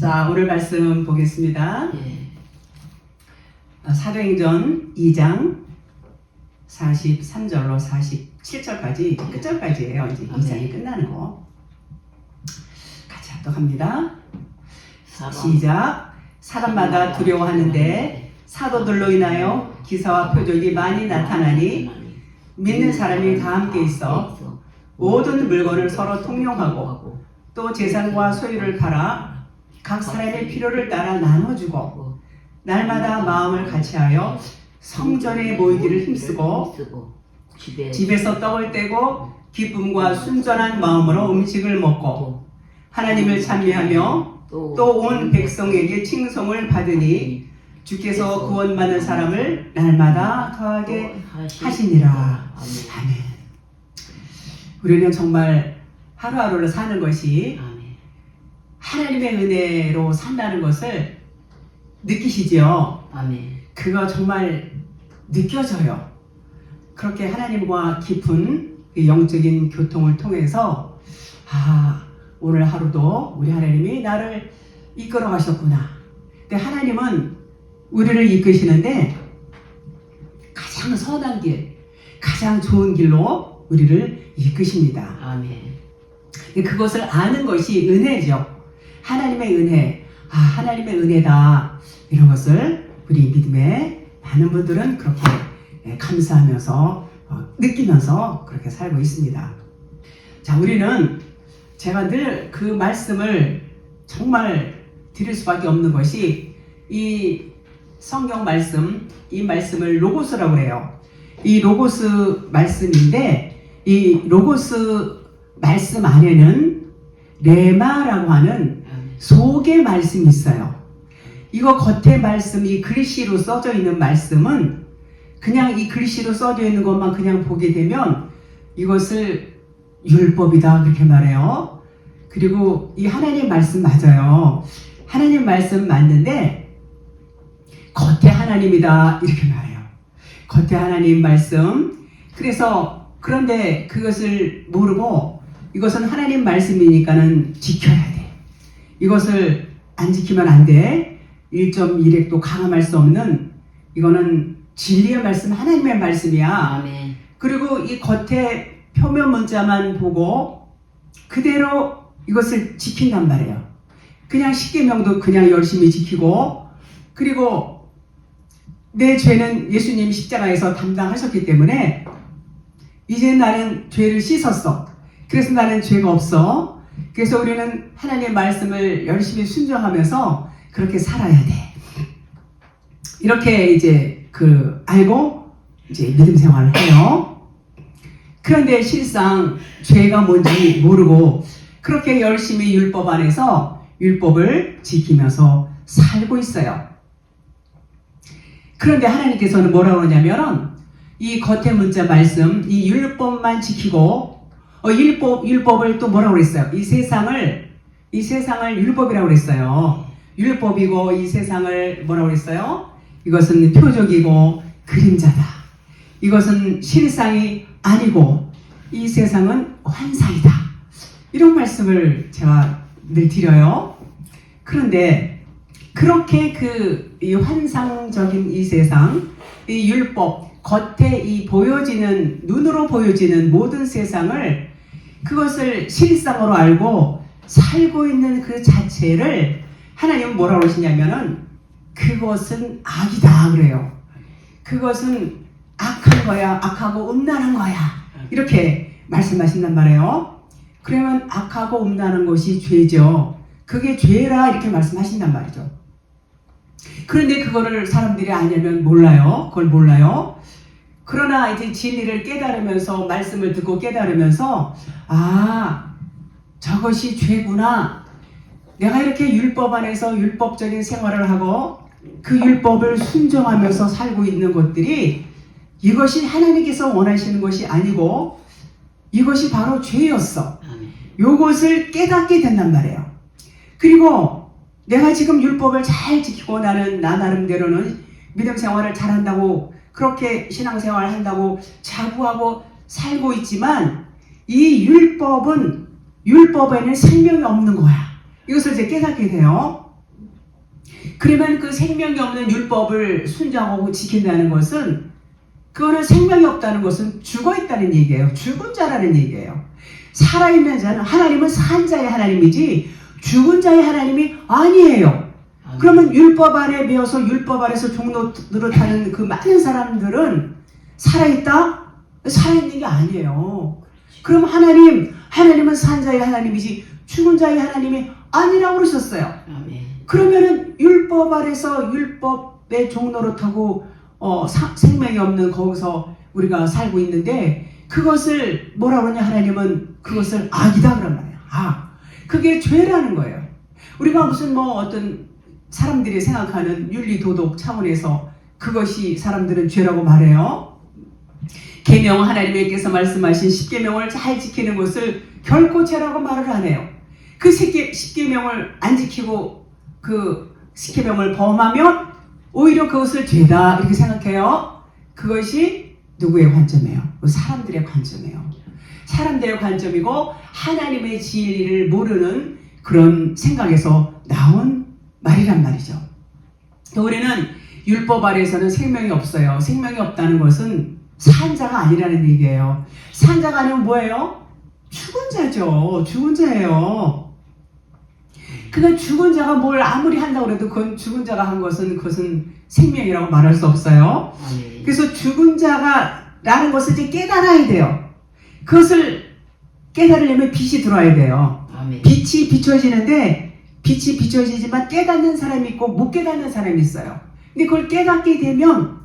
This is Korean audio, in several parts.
자, 오늘 말씀 보겠습니다. 예. 사도행전 2장 43절로 47절까지 끝절까지예요. 이제 2장이 끝나는 거. 같이 합독합니다. 시작. 사람마다 두려워하는데 사도들로 인하여 기사와 표적이 많이 나타나니 믿는 사람이 다 함께 있어 모든 물건을 서로 통용하고 또 재산과 소유를 팔아 각 사람의 필요를 따라 나눠주고 날마다 마음을 같이하여 성전에 모이기를 힘쓰고 집에서 떡을 떼고 기쁨과 순전한 마음으로 음식을 먹고 하나님을 찬미하며 또 온 백성에게 칭송을 받으니 주께서 구원받는 사람을 날마다 더하게 하시니라. 아멘. 우리는 정말 하루하루를 사는 것이 하나님의 은혜로 산다는 것을 느끼시지요? 아멘. 그거 정말 느껴져요. 그렇게 하나님과 깊은 영적인 교통을 통해서 오늘 하루도 우리 하나님이 나를 이끌어 가셨구나. 근데 하나님은 우리를 이끄시는데 가장 선한 길, 가장 좋은 길로 우리를 이끄십니다. 아멘. 그것을 아는 것이 은혜죠. 하나님의 은혜, 하나님의 은혜다. 이런 것을 우리 믿음의 많은 분들은 그렇게 감사하면서 느끼면서 그렇게 살고 있습니다. 자, 우리는 제가 늘 그 말씀을 정말 드릴 수밖에 없는 것이 이 성경 말씀, 이 말씀을 로고스라고 해요. 이 로고스 말씀인데 이 로고스 말씀 안에는 레마라고 하는 속의 말씀이 있어요. 이거 겉에 말씀, 이 글씨로 써져 있는 말씀은 그냥 이 글씨로 써져 있는 것만 그냥 보게 되면 이것을 율법이다 그렇게 말해요. 그리고 이 하나님 말씀 맞아요. 하나님 말씀 맞는데 겉에 하나님이다 이렇게 말해요. 겉에 하나님 말씀. 그래서 그런데 그것을 모르고 이것은 하나님 말씀이니까는 지켜야 돼. 이것을 안 지키면 안 돼. 1.1핵도 강함할 수 없는 이거는 진리의 말씀, 하나님의 말씀이야. 아멘. 그리고 이 겉에 표면 문자만 보고 그대로 이것을 지킨단 말이에요. 그냥 십계명도 그냥 열심히 지키고 그리고 내 죄는 예수님이 십자가에서 담당하셨기 때문에 이제 나는 죄를 씻었어. 그래서 나는 죄가 없어. 그래서 우리는 하나님의 말씀을 열심히 순종하면서 그렇게 살아야 돼. 이렇게 이제 알고 이제 믿음 생활을 해요. 그런데 실상 죄가 뭔지 모르고 그렇게 열심히 율법 안에서 율법을 지키면서 살고 있어요. 그런데 하나님께서는 뭐라고 그러냐면은 이 겉에 문자 말씀, 이 율법만 지키고 율법을 또 뭐라고 그랬어요? 이 세상을 율법이라고 그랬어요. 율법이고 이 세상을 뭐라고 그랬어요? 이것은 표적이고 그림자다. 이것은 실상이 아니고 이 세상은 환상이다. 이런 말씀을 제가 늘 드려요. 그런데 그렇게 이 환상적인 이 세상, 이 율법, 겉에 이 보여지는, 눈으로 보여지는 모든 세상을 그것을 실상으로 알고 살고 있는 그 자체를 하나님은 뭐라고 하시냐면은 그것은 악이다 그래요. 그것은 악한 거야, 악하고 음란한 거야. 이렇게 말씀하신단 말이에요. 그러면 악하고 음란한 것이 죄죠. 그게 죄라 이렇게 말씀하신단 말이죠. 그런데 그거를 사람들이 아냐면 몰라요. 그걸 몰라요. 그러나 이제 진리를 깨달으면서 말씀을 듣고 깨달으면서 저것이 죄구나. 내가 이렇게 율법 안에서 율법적인 생활을 하고 그 율법을 순종하면서 살고 있는 것들이 이것이 하나님께서 원하시는 것이 아니고 이것이 바로 죄였어. 요것을 깨닫게 된단 말이에요. 그리고 내가 지금 율법을 잘 지키고 나 나름대로는 믿음 생활을 잘한다고 그렇게 신앙생활을 한다고 자부하고 살고 있지만 이 율법에는 생명이 없는 거야. 이것을 이제 깨닫게 돼요. 그러면 그 생명이 없는 율법을 순종하고 지킨다는 것은 그거는 생명이 없다는 것은 죽어 있다는 얘기예요. 죽은 자라는 얘기예요. 살아있는 자는 하나님은 산 자의 하나님이지 죽은 자의 하나님이 아니에요. 그러면 율법 아래 매여서 율법 아래서 종로 노릇하는 그 많은 사람들은 살아있다? 살아있는 게 아니에요. 그럼 하나님은 산 자의 하나님이지 죽은 자의 하나님이 아니라고 그러셨어요. 그러면은 율법 아래서 율법의 종노릇하고 생명이 없는 거기서 우리가 살고 있는데 그것을 뭐라 그러냐 하나님은 그것을 악이다 그런 말이에요. 그게 죄라는 거예요. 우리가 무슨 어떤 사람들이 생각하는 윤리 도덕 차원에서 그것이 사람들은 죄라고 말해요. 계명 하나님께서 말씀하신 10계명을 잘 지키는 것을 결코 죄라고 말을 안 해요. 그 10계명을 안 지키고 그 10계명을 범하면 오히려 그것을 죄다 이렇게 생각해요. 그것이 누구의 관점이에요? 사람들의 관점이에요. 사람들의 관점이고 하나님의 진리를 모르는 그런 생각에서 나온 말이란 말이죠. 우리는 율법 아래에서는 생명이 없어요. 생명이 없다는 것은 산자가 아니라는 얘기예요. 산자가 아니면 뭐예요? 죽은 자죠. 죽은 자예요. 그러니까 죽은 자가 뭘 아무리 한다고 해도 그건 죽은 자가 한 것은 그것은 생명이라고 말할 수 없어요. 그래서 죽은 자가라는 것을 이제 깨달아야 돼요. 그것을 깨달으려면 빛이 들어와야 돼요. 빛이 비춰지는데 빛이 비춰지지만 깨닫는 사람이 있고 못 깨닫는 사람이 있어요. 근데 그걸 깨닫게 되면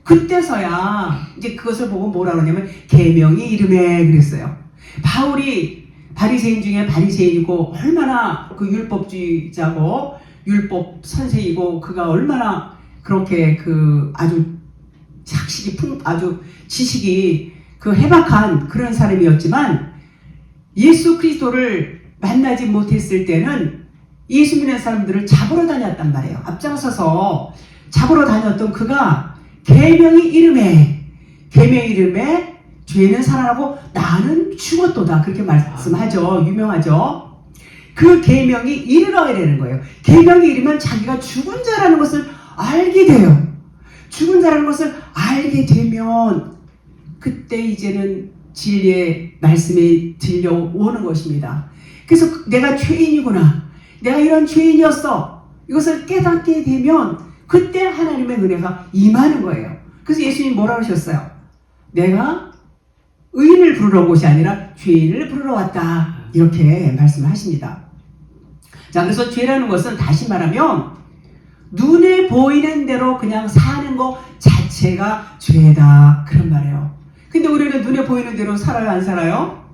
그때서야 이제 그것을 보고 뭐라 그러냐면 계명이 이름에 그랬어요. 바울이 바리새인 중에 바리새인이고 얼마나 그 율법주의자고 율법 선생이고 그가 얼마나 그렇게 그 아주 아주 지식이 그 해박한 그런 사람이었지만 예수 그리스도를 만나지 못했을 때는 예수 믿는 사람들을 잡으러 다녔단 말이에요. 앞장서서 잡으러 다녔던 그가 계명이 이름에 죄는 살아나고 나는 죽었도다 그렇게 말씀하죠. 유명하죠. 그 계명이 이르러야 되는 거예요. 계명이 이르면 자기가 죽은 자라는 것을 알게 돼요. 죽은 자라는 것을 알게 되면 그때 이제는 진리의 말씀이 들려오는 것입니다. 그래서 내가 죄인이구나. 내가 이런 죄인이었어. 이것을 깨닫게 되면 그때 하나님의 은혜가 임하는 거예요. 그래서 예수님이 뭐라고 하셨어요? 내가 의인을 부르러 온 것이 아니라 죄인을 부르러 왔다. 이렇게 말씀을 하십니다. 자, 그래서 죄라는 것은 다시 말하면 눈에 보이는 대로 그냥 사는 것 자체가 죄다. 그런 말이에요. 근데 우리는 눈에 보이는 대로 살아요, 안 살아요?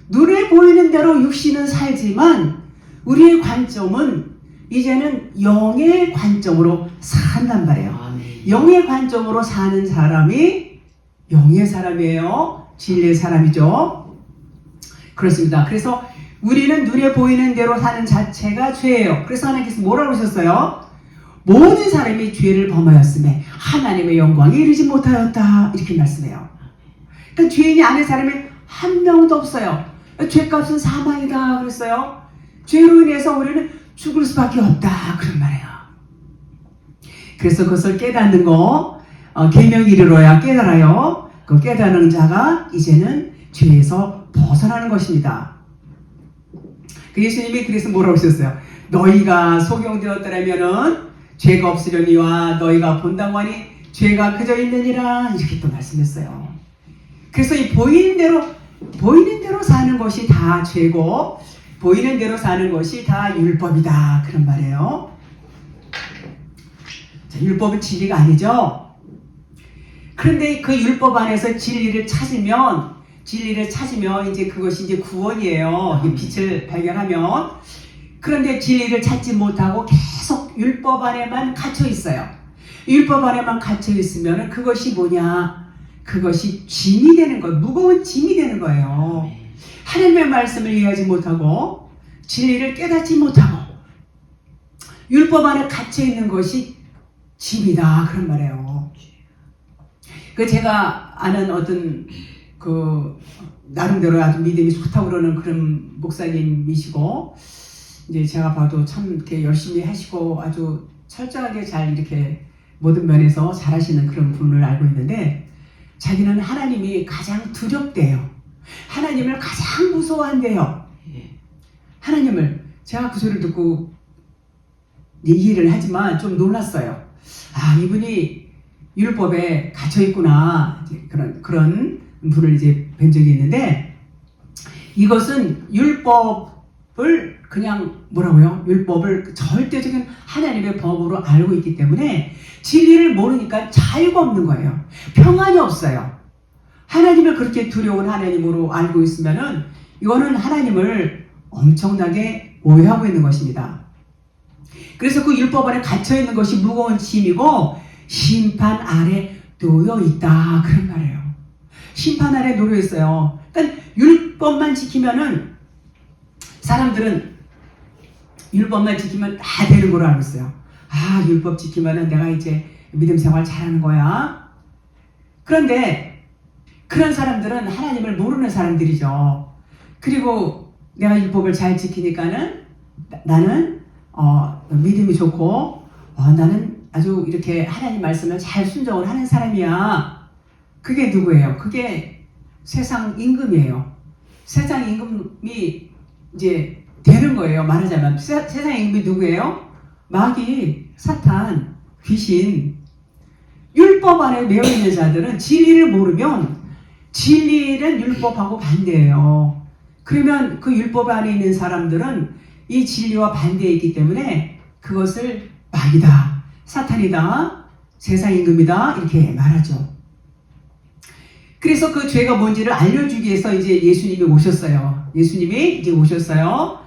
눈에 보이는 대로 육신은 살지만 우리의 관점은 이제는 영의 관점으로 산단 말이에요. 영의 관점으로 사는 사람이 영의 사람이에요. 진리의 사람이죠. 그렇습니다. 그래서 우리는 눈에 보이는 대로 사는 자체가 죄예요. 그래서 하나님께서 뭐라고 하셨어요? 모든 사람이 죄를 범하였음에 하나님의 영광에 이르지 못하였다. 이렇게 말씀해요. 그러니까 죄인이 아닌 사람이 한 명도 없어요. 죄값은 사망이다 그랬어요. 죄로 인해서 우리는 죽을 수밖에 없다 그런 말이에요. 그래서 그것을 깨닫는 거 계명이 이르러야 깨달아요. 그 깨닫는 자가 이제는 죄에서 벗어나는 것입니다. 그 예수님이 그래서 뭐라고 하셨어요? 너희가 소경되었더라면은 죄가 없으려니와 너희가 본다고 하니 죄가 그저 있느니라 이렇게 또 말씀했어요. 그래서 이 보이는 대로 사는 것이 다 죄고 보이는 대로 사는 것이 다 율법이다 그런 말이에요. 자, 율법은 진리가 아니죠. 그런데 그 율법 안에서 진리를 찾으면 이제 그것이 이제 구원이에요. 빛을 발견하면. 그런데 진리를 찾지 못하고 계속 율법 안에만 갇혀 있어요. 율법 안에만 갇혀 있으면 그것이 뭐냐? 그것이 짐이 되는 거예요. 무거운 짐이 되는 거예요. 하나님의 말씀을 이해하지 못하고 진리를 깨닫지 못하고 율법 안에 갇혀 있는 것이 짐이다 그런 말이에요. 그 제가 아는 어떤 그 나름대로 아주 믿음이 좋다고 그러는 그런 목사님이시고 이제 제가 봐도 참 이렇게 열심히 하시고 아주 철저하게 잘 이렇게 모든 면에서 잘하시는 그런 분을 알고 있는데 자기는 하나님이 가장 두렵대요. 하나님을 가장 무서워한대요. 하나님을 제가 그 소리를 듣고 이해를 하지만 좀 놀랐어요. 아, 이분이 율법에 갇혀 있구나. 그런 분을 이제 뵌 적이 있는데 이것은 율법을 그냥 뭐라고요? 율법을 절대적인 하나님의 법으로 알고 있기 때문에 진리를 모르니까 자유가 없는 거예요. 평안이 없어요. 하나님을 그렇게 두려운 하나님으로 알고 있으면은 이거는 하나님을 엄청나게 오해하고 있는 것입니다. 그래서 그 율법 안에 갇혀 있는 것이 무거운 짐이고 심판 아래 놓여 있다 그런 말이에요. 심판 아래 놓여 있어요. 그러니까 율법만 지키면은 사람들은 율법만 지키면 다 되는 걸로 알고 있어요. 아, 율법 지키면은 내가 이제 믿음 생활 잘하는 거야. 그런데 그런 사람들은 하나님을 모르는 사람들이죠. 그리고 내가 율법을 잘 지키니까는 나는 믿음이 좋고 나는 아주 이렇게 하나님 말씀을 잘 순종을 하는 사람이야. 그게 누구예요? 그게 세상 임금이에요. 세상 임금이 이제 되는 거예요. 말하자면 세상 임금이 누구예요? 마귀, 사탄, 귀신. 율법 안에 매여 있는 자들은 진리를 모르면 진리는 율법하고 반대예요. 그러면 그 율법 안에 있는 사람들은 이 진리와 반대에 있기 때문에 그것을 마귀다, 사탄이다, 세상 임금이다 이렇게 말하죠. 그래서 그 죄가 뭔지를 알려주기 위해서 이제 예수님이 오셨어요. 예수님이 이제 오셨어요.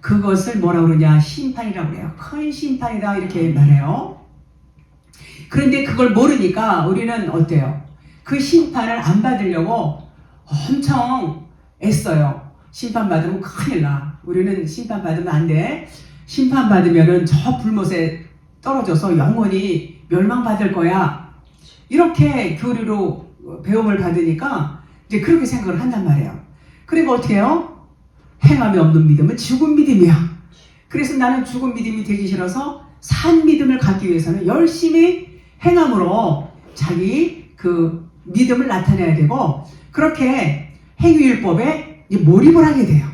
그것을 뭐라 그러냐? 심판이라고 그래요. 큰 심판이다 이렇게 말해요. 그런데 그걸 모르니까 우리는 어때요? 그 심판을 안 받으려고 엄청 애써요. 심판받으면 큰일 나. 우리는 심판받으면 안 돼. 심판받으면은 저 불못에 떨어져서 영원히 멸망받을 거야. 이렇게 교리로 배움을 받으니까 이제 그렇게 생각을 한단 말이에요. 그리고 어떻게 해요? 행함이 없는 믿음은 죽은 믿음이야. 그래서 나는 죽은 믿음이 되기 싫어서 산 믿음을 갖기 위해서는 열심히 행함으로 자기 그 믿음을 나타내야 되고 그렇게 행위율법에 몰입을 하게 돼요.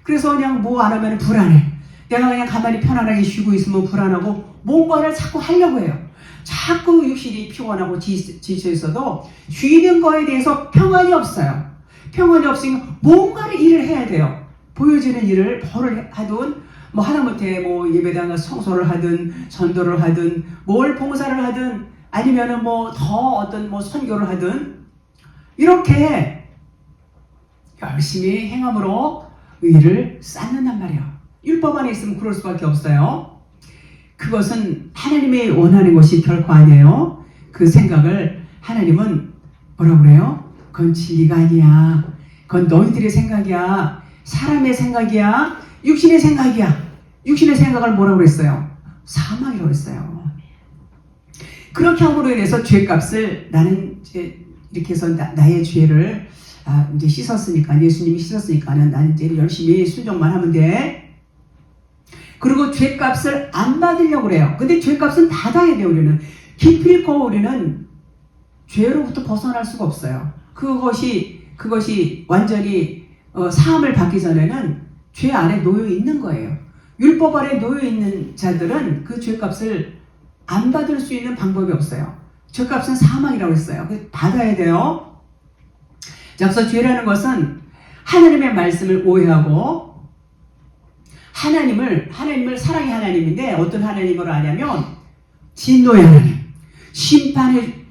그래서 그냥 뭐 안 하면 불안해. 내가 그냥 가만히 편안하게 쉬고 있으면 불안하고 뭔가를 자꾸 하려고 해요. 자꾸 육신이 피곤하고 지쳐 있어도 쉬는 거에 대해서 평안이 없어요. 평안이 없으니까 뭔가를 일을 해야 돼요. 보여지는 일을 벌을 하든 뭐 하다못해 뭐 예배당 성소를 하든 전도를 하든 뭘 봉사를 하든 아니면은 뭐 더 어떤 뭐 선교를 하든 이렇게 열심히 행함으로 의를 쌓는단 말이에요. 율법 안에 있으면 그럴 수밖에 없어요. 그것은 하나님이 원하는 것이 결코 아니에요. 그 생각을 하나님은 뭐라고 그래요? 그건 진리가 아니야. 그건 너희들의 생각이야. 사람의 생각이야. 육신의 생각이야. 육신의 생각을 뭐라고 그랬어요? 사망이라고 그랬어요. 그렇게 함으로 인해서 죄값을 나는 이제 이렇게 해서 나의 죄를 이제 씻었으니까 예수님이 씻었으니까는 나는 이제 열심히 순종만 하면 돼. 그리고 죄값을 안 받으려고 그래요. 근데 죄값은 받아야 돼요. 우리는 기필코 우리는 죄로부터 벗어날 수가 없어요. 그것이 완전히 사함을 받기 전에는 죄 아래 놓여 있는 거예요. 율법 아래 놓여 있는 자들은 그 죄값을 안 받을 수 있는 방법이 없어요. 죄값은 사망이라고 했어요. 받아야 돼요. 자, 그래서 죄라는 것은 하나님의 말씀을 오해하고 하나님을 사랑의 하나님인데 어떤 하나님으로 아냐면 진노의 하나님,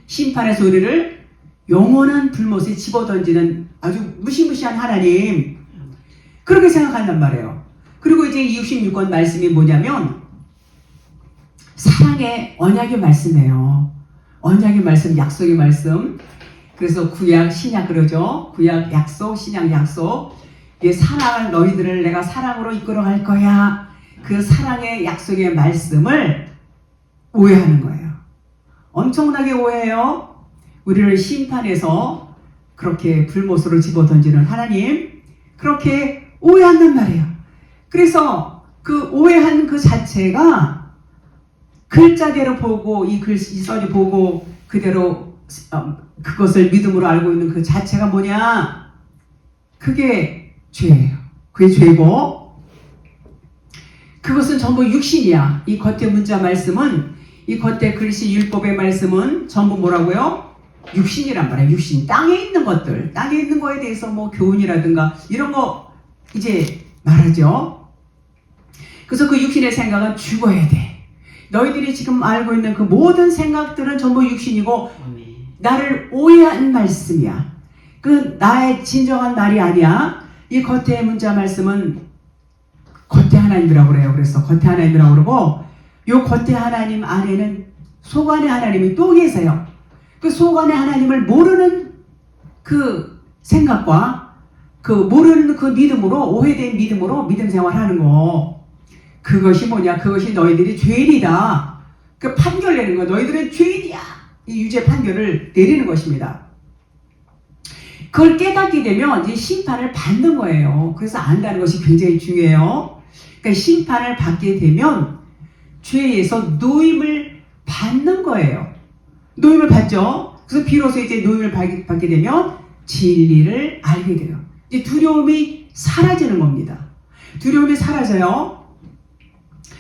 심판의 소리를 영원한 불못에 집어던지는 아주 무시무시한 하나님, 그렇게 생각한단 말이에요. 그리고 이제 66권 말씀이 뭐냐면 사랑의 언약의 말씀이에요. 언약의 말씀, 약속의 말씀. 그래서 구약, 신약 그러죠. 구약 약속, 신약 약속. 이 사랑을 너희들을 내가 사랑으로 이끌어갈 거야. 그 사랑의 약속의 말씀을 오해하는 거예요. 엄청나게 오해해요. 우리를 심판해서 그렇게 불못으로 집어던지는 하나님, 그렇게 오해한단 말이에요. 그래서 그 오해한 그 자체가 글자대로 보고 이 써니 보고 그대로 그것을 믿음으로 알고 있는 그 자체가 뭐냐? 그게 죄예요. 그게 죄고 그것은 전부 육신이야. 이 겉에 문자 말씀은 이 겉에 글씨 율법의 말씀은 전부 뭐라고요? 육신이란 말이에요. 육신. 땅에 있는 것들. 땅에 있는 거에 대해서 뭐 교훈이라든가 이런 거 이제 말하죠. 그래서 그 육신의 생각은 죽어야 돼. 너희들이 지금 알고 있는 그 모든 생각들은 전부 육신이고 나를 오해한 말씀이야. 그 나의 진정한 말이 아니야. 이 겉에 문자 말씀은 겉에 하나님이라고 그래요. 그래서 겉에 하나님이라고 그러고 요 겉에 하나님 안에는 속 안에 하나님이 또 계세요. 그 속 안에 하나님을 모르는 그 생각과 그 모르는 그 믿음으로 오해된 믿음으로 믿음 생활하는 거 그것이 뭐냐? 그것이 너희들이 죄인이다. 그 판결 내는 거 너희들은 죄인이야. 이 유죄 판결을 내리는 것입니다. 그걸 깨닫게 되면 이제 심판을 받는 거예요. 그래서 안다는 것이 굉장히 중요해요. 그러니까 심판을 받게 되면 죄에서 노임을 받는 거예요. 노임을 받죠. 그래서 비로소 이제 노임을 받게 되면 진리를 알게 돼요. 이제 두려움이 사라지는 겁니다. 두려움이 사라져요.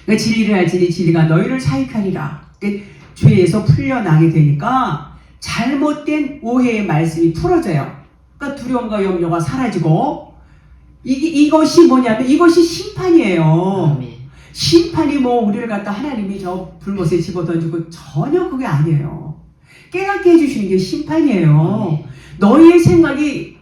그러니까 진리를 알지니 진리가 너희를 자유하리라. 그러니까 죄에서 풀려나게 되니까 잘못된 오해의 말씀이 풀어져요. 그러니까 두려움과 염려가 사라지고 이것이 뭐냐면 이것이 심판이에요. 심판이 뭐 우리를 갖다 하나님이 저 불못에 집어던지고 전혀 그게 아니에요. 깨닫게 해주시는 게 심판이에요. 너희의 생각이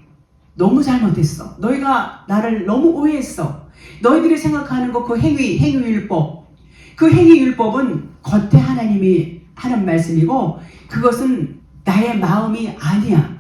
너무 잘못했어. 너희가 나를 너무 오해했어. 너희들이 생각하는 거 그 행위율법. 그 행위율법은 겉에 하나님이 하는 말씀이고 그것은 나의 마음이 아니야.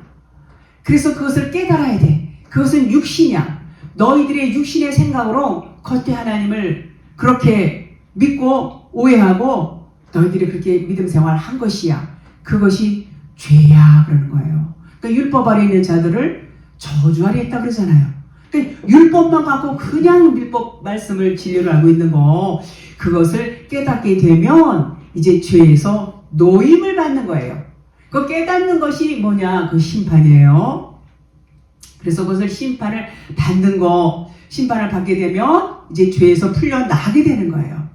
그래서 그것을 깨달아야 돼. 그것은 육신이야. 너희들의 육신의 생각으로 겉에 하나님을 그렇게 믿고 오해하고 너희들이 그렇게 믿음 생활을 한 것이야. 그것이 죄야 그러는 거예요. 그러니까 율법 아래 있는 자들을 저주 아래 있다 그러잖아요. 그러니까 율법만 갖고 그냥 율법 말씀을 진리를 알고 있는 거 그것을 깨닫게 되면 이제 죄에서 노임을 받는 거예요. 그 깨닫는 것이 뭐냐? 그 심판이에요. 그래서 그것을 심판을 받는 거, 심판을 받게 되면 이제 죄에서 풀려나게 되는 거예요.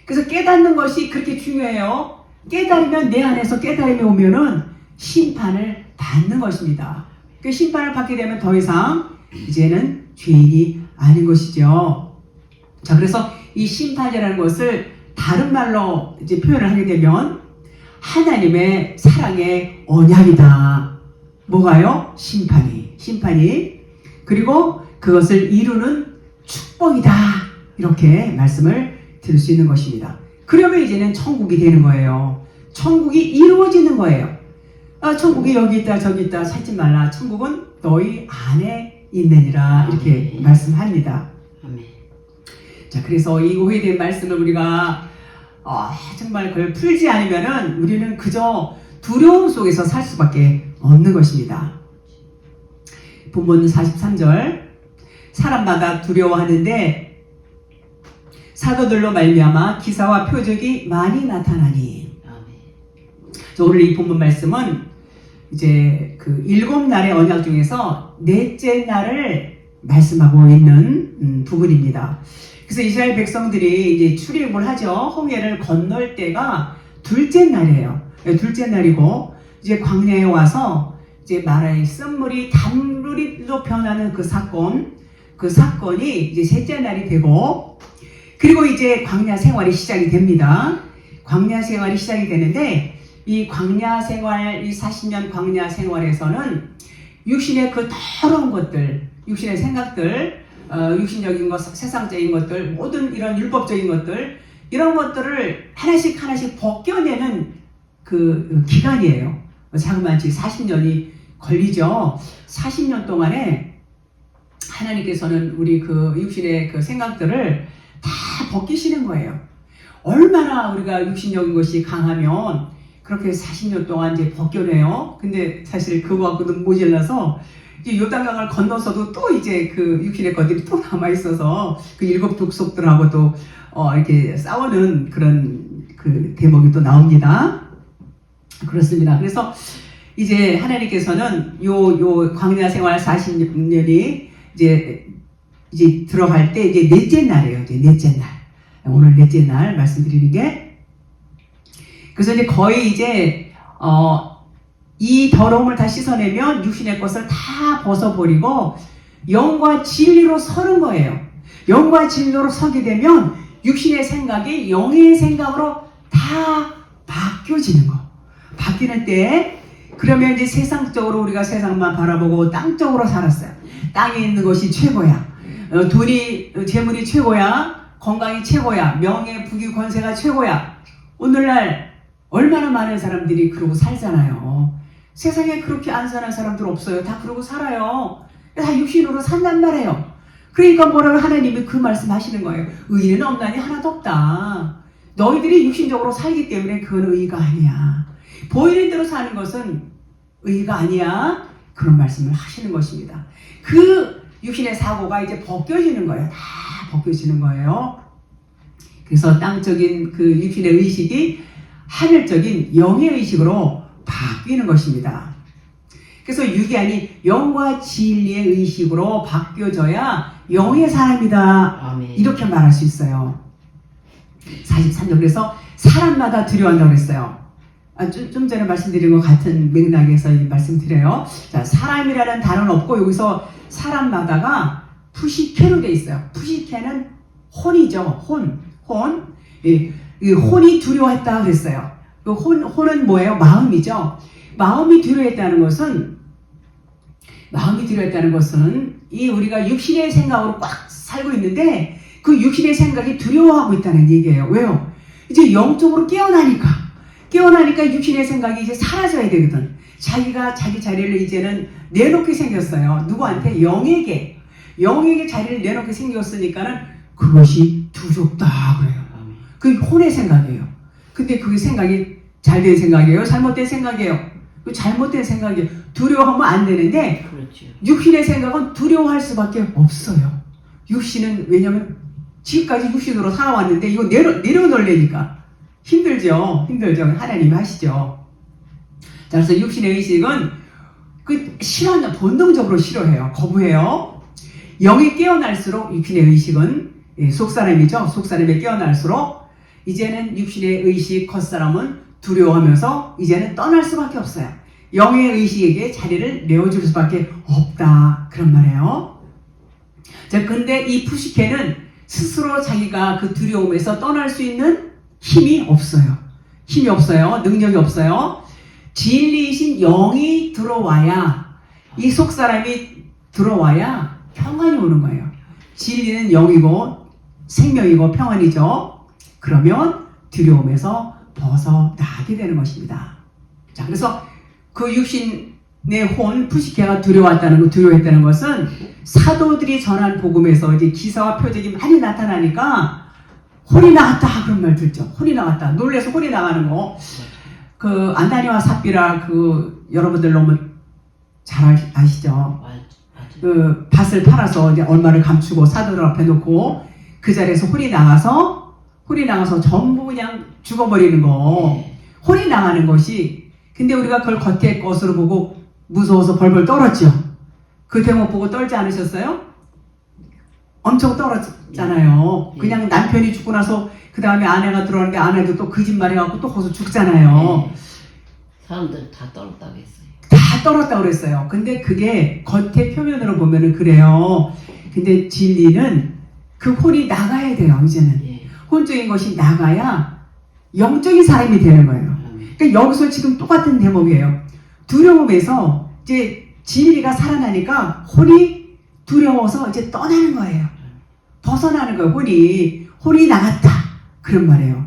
그래서 깨닫는 것이 그렇게 중요해요. 깨달으면 내 안에서 깨달음이 오면은 심판을 받는 것입니다. 그 심판을 받게 되면 더 이상 이제는 죄인이 아닌 것이죠. 자, 그래서 이 심판이라는 것을 다른 말로 이제 표현을 하게 되면 하나님의 사랑의 언약이다. 뭐가요? 심판이. 그리고 그것을 이루는 축복이다. 이렇게 말씀을 드릴 수 있는 것입니다. 그러면 이제는 천국이 되는 거예요. 천국이 이루어지는 거예요. 천국이 여기 있다 저기 있다 찾지 말라. 천국은 너희 안에 있느니라. 이렇게 말씀합니다. 자, 그래서 이 오해된 말씀을 우리가 정말 그걸 풀지 않으면은 우리는 그저 두려움 속에서 살 수밖에 없는 것입니다. 본문 43절 사람마다 두려워하는데 사도들로 말미암아 기사와 표적이 많이 나타나니. 오늘 이 본문 말씀은 이제 그 7날의 언약 중에서 넷째 날을 말씀하고 있는 부분입니다. 그래서 이스라엘 백성들이 이제 출애굽을 하죠. 홍해를 건널 때가 둘째 날이에요. 둘째 날이고 이제 광야에 와서 이제 마라의 쓴물이 단물로 변하는 그 사건이 이제 셋째 날이 되고 그리고 이제 광야 생활이 시작이 됩니다. 광야 생활이 시작이 되는데 이 광야 생활, 이 40년 광야 생활에서는 육신의 그 더러운 것들, 육신의 생각들, 육신적인 것, 세상적인 것들, 모든 이런 율법적인 것들, 이런 것들을 하나씩 벗겨내는 그 기간이에요. 자그마치 40년이 걸리죠. 40년 동안에 하나님께서는 우리 그 육신의 그 생각들을 다 벗기시는 거예요. 얼마나 우리가 육신적인 것이 강하면 그렇게 40년 동안 이제 벗겨내요. 근데 사실 그거 갖고는 모자라서 이제 요단강을 건너서도 또 이제 그 육신의 것들이 또 남아있어서 그 7 족속들하고도 이렇게 싸우는 그런 그 대목이 또 나옵니다. 그렇습니다. 그래서 이제 하나님께서는 요 광야 생활 40년이 이제 들어갈 때 이제 넷째 날이에요. 이제 넷째 날. 오늘 넷째 날 말씀드리는 게, 그래서 이제 거의 이제 이 더러움을 다 씻어내면 육신의 것을 다 벗어버리고 영과 진리로 서는 거예요. 영과 진리로 서게 되면 육신의 생각이 영의 생각으로 다 바뀌어지는 거. 바뀌는 때, 그러면 이제 세상적으로 우리가 세상만 바라보고 땅적으로 살았어요. 땅에 있는 것이 최고야. 돈이, 재물이 최고야. 건강이 최고야. 명예, 부귀, 권세가 최고야. 오늘날 얼마나 많은 사람들이 그러고 살잖아요. 세상에 그렇게 안 사는 사람들 없어요. 다 그러고 살아요. 다 육신으로 산단 말이에요. 그러니까 뭐라고 하나님이 그 말씀 하시는 거예요. 의인은 없나니 하나도 없다. 너희들이 육신적으로 살기 때문에 그건 의의가 아니야. 보이는 대로 사는 것은 의의가 아니야. 그런 말씀을 하시는 것입니다. 그 육신의 사고가 이제 벗겨지는 거예요. 다 벗겨지는 거예요. 그래서 땅적인 그 육신의 의식이 하늘적인 영의 의식으로 바뀌는 것입니다. 그래서 육이 아닌 영과 진리의 의식으로 바뀌어져야 영의 사람이다. 아멘. 이렇게 말할 수 있어요. 43절, 그래서 사람마다 두려워한다고 그랬어요. 좀 전에 말씀드린 것 같은 맥락에서 말씀드려요. 자, 사람이라는 단어는 없고 여기서 사람마다가 푸시케로 돼 있어요. 푸시케는 혼이죠. 혼. 이 혼이 두려워했다 그랬어요. 그 혼은 뭐예요? 마음이죠. 마음이 두려워했다는 것은 이 우리가 육신의 생각으로 꽉 살고 있는데 그 육신의 생각이 두려워하고 있다는 얘기예요. 왜요? 이제 영적으로 깨어나니까 육신의 생각이 이제 사라져야 되거든. 자기가 자기 자리를 이제는 내놓게 생겼어요. 누구한테? 영에게 자리를 내놓게 생겼으니까는 그것이 두렵다 그래요. 그 혼의 생각이에요. 근데 그게 생각이 잘된 생각이에요? 잘못된 생각이에요? 그 잘못된 생각이에요. 두려워하면 안 되는데 그렇죠. 육신의 생각은 두려워할 수밖에 없어요. 육신은 왜냐면 지금까지 육신으로 살아왔는데 이거 내려놓으려니까 힘들죠. 하나님이 하시죠. 자, 그래서 육신의 의식은 그 싫어한다. 본능적으로 싫어해요. 거부해요. 영이 깨어날수록 육신의 의식은 속사람이죠. 속사람이 깨어날수록 이제는 육신의 의식 겉사람은 두려워하면서 이제는 떠날 수밖에 없어요. 영의 의식에게 자리를 내어줄 수밖에 없다. 그런 말이에요. 자, 근데 이 푸시케는 스스로 자기가 그 두려움에서 떠날 수 있는 힘이 없어요. 능력이 없어요. 진리이신 영이 들어와야, 이 속사람이 들어와야 평안이 오는 거예요. 진리는 영이고 생명이고 평안이죠. 그러면 두려움에서 벗어나게 되는 것입니다. 자, 그래서 그 육신의 혼, 푸시케가 두려워했다는 것은 사도들이 전한 복음에서 이제 기사와 표적이 많이 나타나니까 혼이 나갔다 그런 말 듣죠. 혼이 나갔다. 놀래서 혼이 나가는 거. 그 안나니와 삽비라 그 여러분들 너무 잘 아시죠? 그 밭을 팔아서 이제 얼마를 감추고 사도들 앞에 놓고 그 자리에서 혼이 나가서 전부 그냥 죽어버리는 거. 혼이 나가는 것이, 근데 우리가 그걸 겉에 것으로 보고 무서워서 벌벌 떨었죠. 그 대목 보고 떨지 않으셨어요? 엄청 떨었잖아요. 그냥 남편이 죽고 나서 그 다음에 아내가 들어왔는데 아내도 또 거짓말해갖고 또 거기서 죽잖아요. 사람들 다 떨었다고 했어요. 다 떨었다고 그랬어요. 근데 그게 겉에 표면으로 보면은 그래요. 근데 진리는 그 혼이 나가야 돼요. 이제는 혼적인 것이 나가야 영적인 사람이 되는 거예요. 그러니까 여기서 지금 똑같은 대목이에요. 두려움에서 이제 진리가 살아나니까 혼이 두려워서 이제 떠나는 거예요. 벗어나는 거예요. 혼이 나갔다. 그런 말이에요.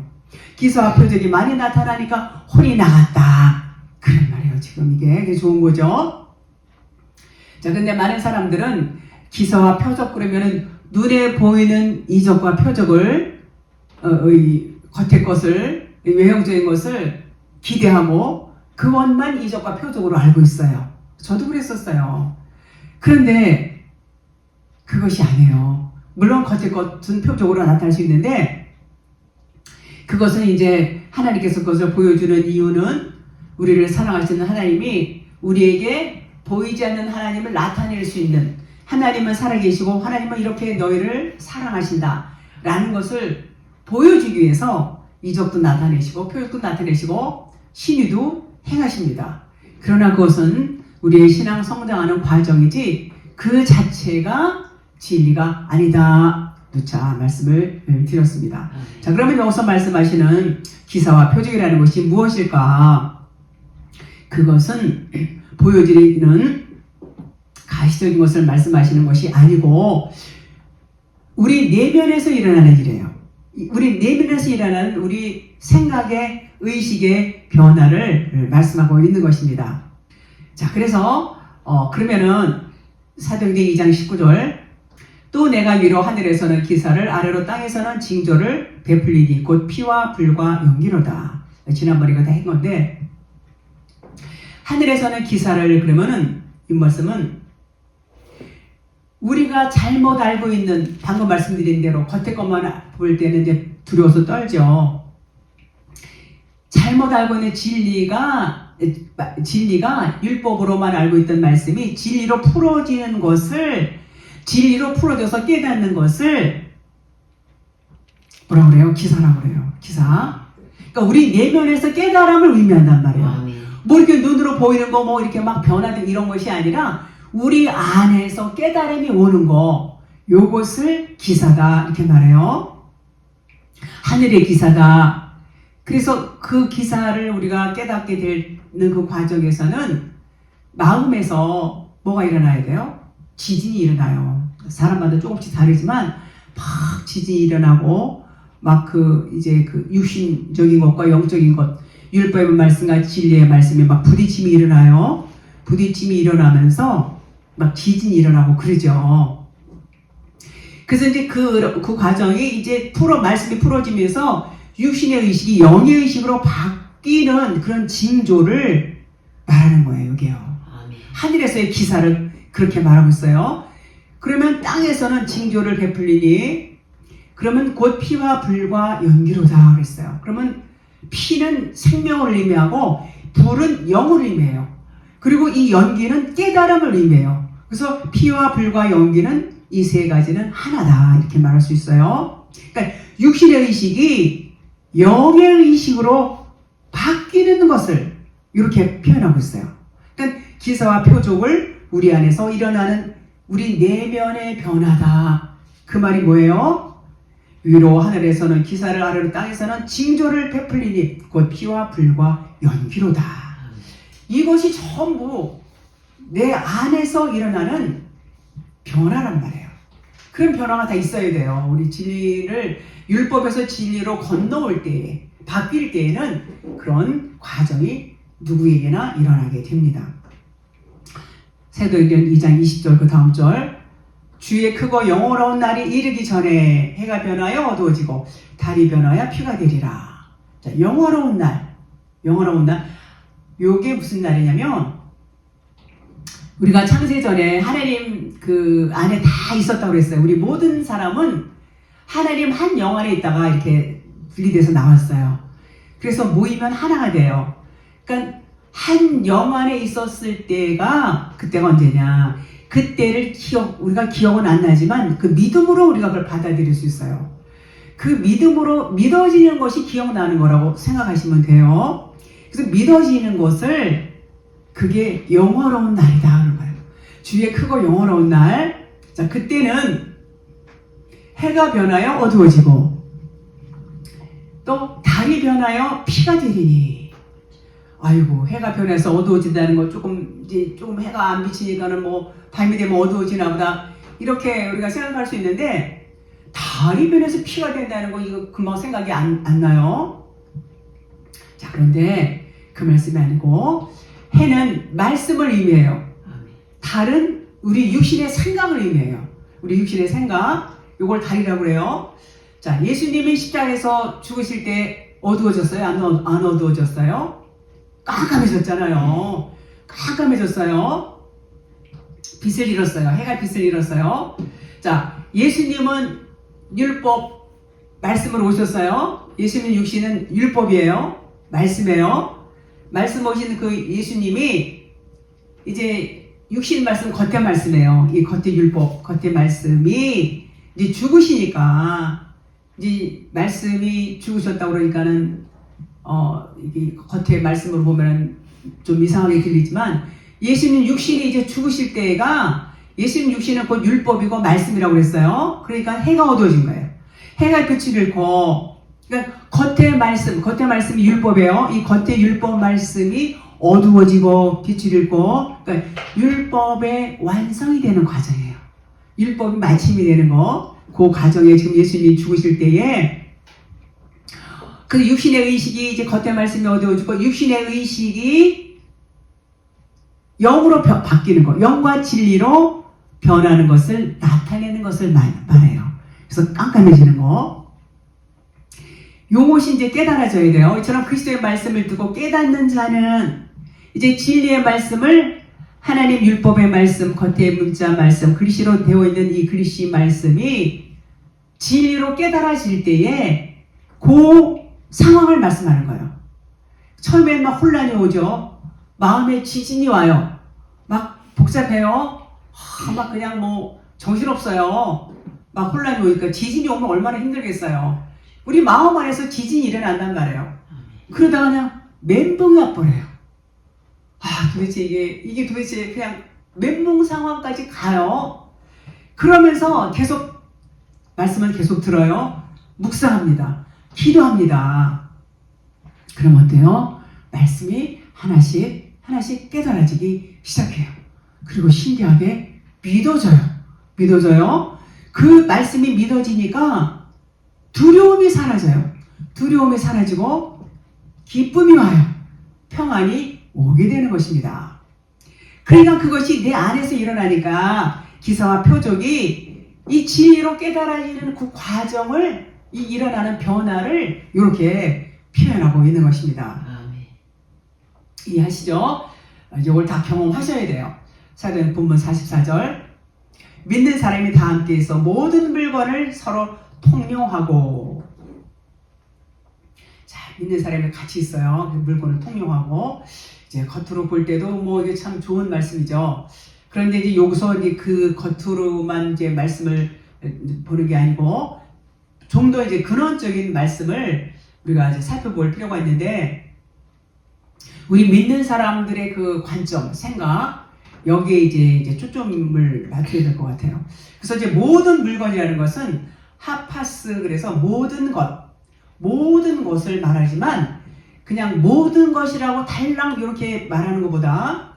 기사와 표적이 많이 나타나니까 혼이 나갔다. 그런 말이에요. 지금 이게 좋은 거죠. 자, 근데 많은 사람들은 기사와 표적 그러면은 눈에 보이는 이적과 표적을 겉의 것을, 외형적인 것을 기대하고 그것만 이적과 표적으로 알고 있어요. 저도 그랬었어요. 그런데 그것이 아니에요. 물론 겉의 것은 표적으로 나타날 수 있는데 그것은 이제 하나님께서 그것을 보여주는 이유는 우리를 사랑하시는 하나님이 우리에게 보이지 않는 하나님을 나타낼 수 있는, 하나님은 살아계시고 하나님은 이렇게 너희를 사랑하신다 라는 것을 보여주기 위해서 이적도 나타내시고 표적도 나타내시고 신유도 행하십니다. 그러나 그것은 우리의 신앙 성장하는 과정이지 그 자체가 진리가 아니다. 누차 말씀을 드렸습니다. 자, 그러면 여기서 말씀하시는 기사와 표적이라는 것이 무엇일까? 그것은 보여드리는 가시적인 것을 말씀하시는 것이 아니고 우리 내면에서 일어나는 일이에요. 우리 내면에서 일어나는 우리 생각의, 의식의 변화를 말씀하고 있는 것입니다. 자, 그래서 그러면은 사도행전 2장 19절 또 내가 위로 하늘에서는 기사를 아래로 땅에서는 징조를 베풀리니 곧 피와 불과 연기로다. 지난번에 이거 다 한 건데 하늘에서는 기사를 그러면은 이 말씀은 우리가 잘못 알고 있는 방금 말씀드린 대로 겉에 것만 볼 때는 이제 두려워서 떨죠. 잘못 알고 있는 진리가 율법으로만 알고 있던 말씀이 진리로 풀어지는 것을, 진리로 풀어져서 깨닫는 것을 뭐라고 그래요? 기사라고 그래요. 기사. 그러니까 우리 내면에서 깨달음을 의미한단 말이에요. 뭐 이렇게 눈으로 보이는 거 뭐 이렇게 막 변화된 이런 것이 아니라 우리 안에서 깨달음이 오는 거, 요것을 기사다 이렇게 말해요. 하늘의 기사다. 그래서 그 기사를 우리가 깨닫게 되는 그 과정에서는 마음에서 뭐가 일어나야 돼요? 지진이 일어나요. 사람마다 조금씩 다르지만 막 지진이 일어나고 막 이제 육신적인 것과 영적인 것, 율법의 말씀과 진리의 말씀에 막 부딪힘이 일어나요. 부딪힘이 일어나면서 막 지진이 일어나고 그러죠. 그래서 이제 그 과정이 이제 말씀이 풀어지면서 육신의 의식이 영의 의식으로 바뀌는 그런 징조를 말하는 거예요, 여기요. 하늘에서의 기사를 그렇게 말하고 있어요. 그러면 땅에서는 징조를 베풀리니 그러면 곧 피와 불과 연기로다 그랬어요. 그러면 피는 생명을 의미하고 불은 영을 의미해요. 그리고 이 연기는 깨달음을 의미해요. 그래서 피와 불과 연기는 이 세 가지는 하나다 이렇게 말할 수 있어요. 그러니까 육신의 의식이 영의 의식으로 바뀌는 것을 이렇게 표현하고 있어요. 그러니까 기사와 표적을 우리 안에서 일어나는 우리 내면의 변화다. 그 말이 뭐예요? 위로 하늘에서는 기사를 아래로 땅에서는 징조를 베풀리니 곧 피와 불과 연기로다. 이것이 전부 내 안에서 일어나는 변화란 말이에요. 그런 변화가 다 있어야 돼요. 우리 진리를 율법에서 진리로 건너올 때에, 바뀔 때에는 그런 과정이 누구에게나 일어나게 됩니다. 사도행전 2장 20절 그 다음 절 주의 크고 영원로운 날이 이르기 전에 해가 변하여 어두워지고 달이 변하여 피가 되리라. 자, 영원로운 날. 요게 무슨 날이냐면 우리가 창세전에 하나님 그 안에 다 있었다고 그랬어요. 우리 모든 사람은 하나님 한 영 안에 있다가 이렇게 분리돼서 나왔어요. 그래서 모이면 하나가 돼요. 그러니까 한 영 안에 있었을 때가 그때가 언제냐? 그때를 우리가 기억은 안 나지만 그 믿음으로 우리가 그걸 받아들일 수 있어요. 그 믿음으로 믿어지는 것이 기억나는 거라고 생각하시면 돼요. 그래서 믿어지는 것을 그게 영원로운 날이다 그런 거예요. 주의 크고 영원로운 날. 자, 그때는 해가 변하여 어두워지고 또 달이 변하여 피가 되리니. 아이고, 해가 변해서 어두워진다는 거 조금 해가 안 비치니까는 뭐 밤이 되면 어두워지나 보다 이렇게 우리가 생각할 수 있는데 달이 변해서 피가 된다는 거 이거 금방 생각이 안 나요. 자, 그런데 그 말씀이 아니고 해는 말씀을 의미해요. 달은 우리 육신의 생각을 의미해요. 우리 육신의 생각, 이걸 달이라고 그래요. 자, 예수님이 십자가에서 죽으실 때 어두워졌어요? 안 어두워졌어요? 깜깜해졌잖아요. 깜깜해졌어요. 빛을 잃었어요. 해가 빛을 잃었어요. 자, 예수님은 율법 말씀으로 오셨어요. 예수님 육신은 율법이에요. 말씀이에요. 말씀 오신 그 예수님이 이제 육신 말씀 겉에 말씀이에요. 이 겉에 율법, 겉에 말씀이 이제 죽으시니까 이제 말씀이 죽으셨다고 그러니까는 이게 겉에 말씀으로 보면은 좀 이상하게 들리지만 예수님 육신이 이제 죽으실 때가 예수님 육신은 곧 율법이고 말씀이라고 그랬어요. 그러니까 해가 어두워진 거예요. 해가 빛을 잃고 그러니까 겉의 말씀이 율법이에요. 이 겉의 율법 말씀이 어두워지고 빛을 잃고 그러니까 율법의 완성이 되는 과정이에요. 율법이 마침이 되는 거. 그 과정에 지금 예수님이 죽으실 때에 그 육신의 의식이 이제 겉의 말씀이 어두워지고 육신의 의식이 영으로 바뀌는 거, 영과 진리로 변하는 것을 나타내는 것을 말해요. 그래서 깜깜해지는 거. 요것이 이제 깨달아져야 돼요. 이처럼 그리스도의 말씀을 듣고 깨닫는 자는 이제 진리의 말씀을 하나님 율법의 말씀, 겉의 문자 말씀, 글씨로 되어 있는 이 글씨 말씀이 진리로 깨달아질 때에 그 상황을 말씀하는 거예요. 처음엔 막 혼란이 오죠. 마음에 지진이 와요. 막 복잡해요. 막 그냥 뭐 정신없어요. 막 혼란이 오니까 지진이 오면 얼마나 힘들겠어요. 우리 마음 안에서 지진이 일어난단 말이에요. 그러다가 그냥 멘붕이 와버려요. 도대체 이게 도대체 그냥 멘붕 상황까지 가요. 그러면서 계속 말씀을 계속 들어요. 묵상합니다. 기도합니다. 그럼 어때요? 말씀이 하나씩 깨달아지기 시작해요. 그리고 신기하게 믿어져요. 그 말씀이 믿어지니까 두려움이 사라져요. 두려움이 사라지고 기쁨이 와요. 평안이 오게 되는 것입니다. 그러니까 그것이 내 안에서 일어나니까 기사와 표적이 이 진리로 깨달아지는 그 과정을 이 일어나는 변화를 이렇게 표현하고 있는 것입니다. 이해하시죠? 이걸 다 경험하셔야 돼요. 사도행 본문 44절 믿는 사람이 다 함께해서 모든 물건을 서로 통용하고 자 믿는 사람이 같이 있어요. 그 물건을 통용하고 이제 겉으로 볼 때도 뭐 이게 참 좋은 말씀이죠. 그런데 이제 여기서 이제 그 겉으로만 이제 말씀을 보는 게 아니고 좀 더 이제 근원적인 말씀을 우리가 이제 살펴볼 필요가 있는데 우리 믿는 사람들의 그 관점, 생각 여기에 이제 초점을 맞춰야 될 것 같아요. 그래서 이제 모든 물건이라는 것은 하파스 그래서 모든 것을 말하지만 그냥 모든 것이라고 달랑 이렇게 말하는 것보다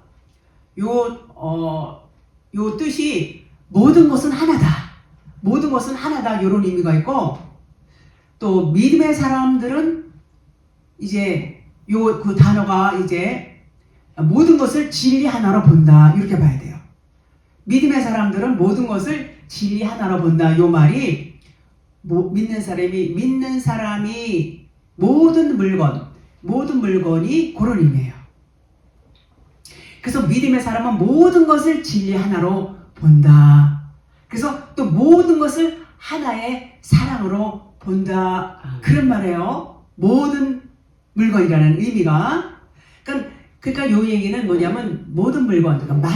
요 뜻이 모든 것은 하나다 이런 의미가 있고 또 믿음의 사람들은 이제 그 단어가 이제 모든 것을 진리 하나로 본다 이렇게 봐야 돼요. 믿음의 사람들은 모든 것을 진리 하나로 본다. 요 말이 믿는 사람이 모든 물건이 그런 의미예요. 그래서 믿음의 사람은 모든 것을 진리 하나로 본다. 그래서 또 모든 것을 하나의 사랑으로 본다. 그런 말이에요. 모든 물건이라는 의미가. 그러니까 요 얘기는 뭐냐면 모든 물건, 그러니까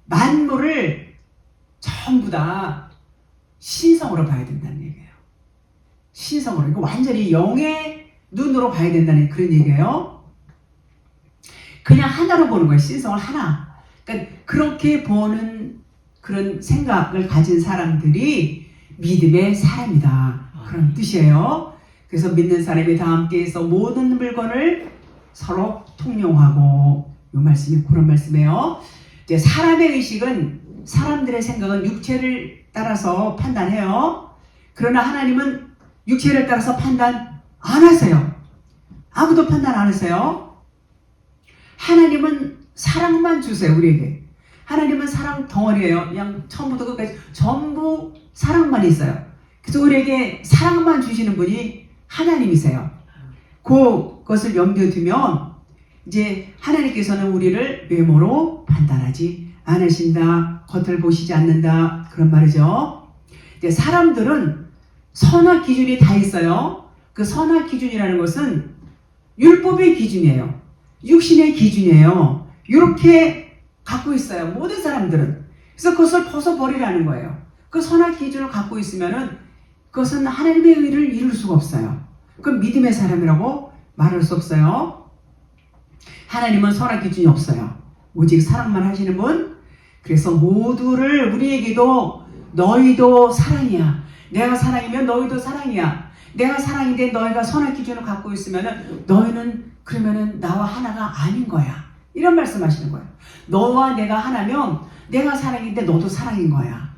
만물을 전부 다 신성으로 봐야 된다는 얘기예요. 신성으로. 그러니까 완전히 영의 눈으로 봐야 된다는 그런 얘기예요. 그냥 하나로 보는 거예요. 신성을 하나. 그러니까 그렇게 보는 그런 생각을 가진 사람들이 믿음의 사람이다. 그런 뜻이에요. 그래서 믿는 사람이 다 함께해서 모든 물건을 서로 통용하고 이 말씀이 그런 말씀이에요. 이제 사람의 의식은 사람들의 생각은 육체를 따라서 판단해요. 그러나 하나님은 육체를 따라서 판단 안 하세요. 아무도 판단 안 하세요. 하나님은 사랑만 주세요. 우리에게. 하나님은 사랑 덩어리예요. 그냥 처음부터 끝까지 전부 사랑만 있어요. 그래서 우리에게 사랑만 주시는 분이 하나님이세요. 그것을 염두에 두면 이제 하나님께서는 우리를 외모로 판단하지 않으신다. 겉을 보시지 않는다. 그런 말이죠. 이제 사람들은 선악 기준이 다 있어요. 그 선악 기준이라는 것은 율법의 기준이에요. 육신의 기준이에요. 이렇게 갖고 있어요. 모든 사람들은. 그래서 그것을 벗어버리라는 거예요. 그 선악 기준을 갖고 있으면은 그것은 하나님의 의를 이룰 수가 없어요. 그건 믿음의 사람이라고 말할 수 없어요. 하나님은 선악 기준이 없어요. 오직 사랑만 하시는 분. 그래서 모두를 우리에게도 너희도 사랑이야. 내가 사랑이면 너희도 사랑이야. 내가 사랑인데 너희가 선악 기준을 갖고 있으면은 너희는 그러면은 나와 하나가 아닌 거야. 이런 말씀하시는 거예요. 너와 내가 하나면 내가 사랑인데 너도 사랑인 거야.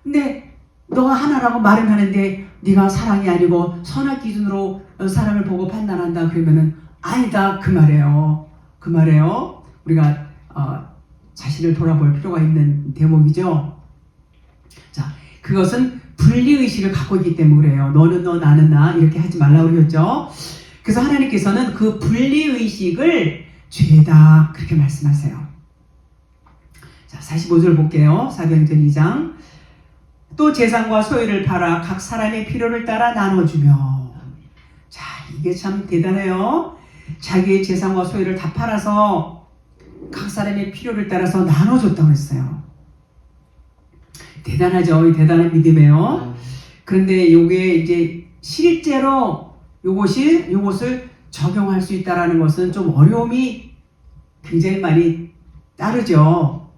근데 너가 하나라고 말은 하는데 네가 사랑이 아니고 선악 기준으로 사람을 보고 판단한다 그러면은 아니다 그 말이에요. 그 말이에요. 우리가 자신을 돌아볼 필요가 있는 대목이죠. 자, 그것은 분리의식을 갖고 있기 때문에 그래요. 너는 너 나는 나 이렇게 하지 말라고 그러셨죠. 그래서 하나님께서는 그 분리의식을 죄다 그렇게 말씀하세요. 자, 45절 볼게요. 사도행전 2장. 또 재산과 소유를 팔아 각 사람의 필요를 따라 나눠주며. 자, 이게 참 대단해요. 자기의 재산과 소유를 다 팔아서 각 사람의 필요를 따라서 나눠줬다고 했어요. 대단하죠. 대단한 믿음이에요. 그런데 이게 이제 실제로 요것을 적용할 수 있다라는 것은 좀 어려움이 굉장히 많이 따르죠.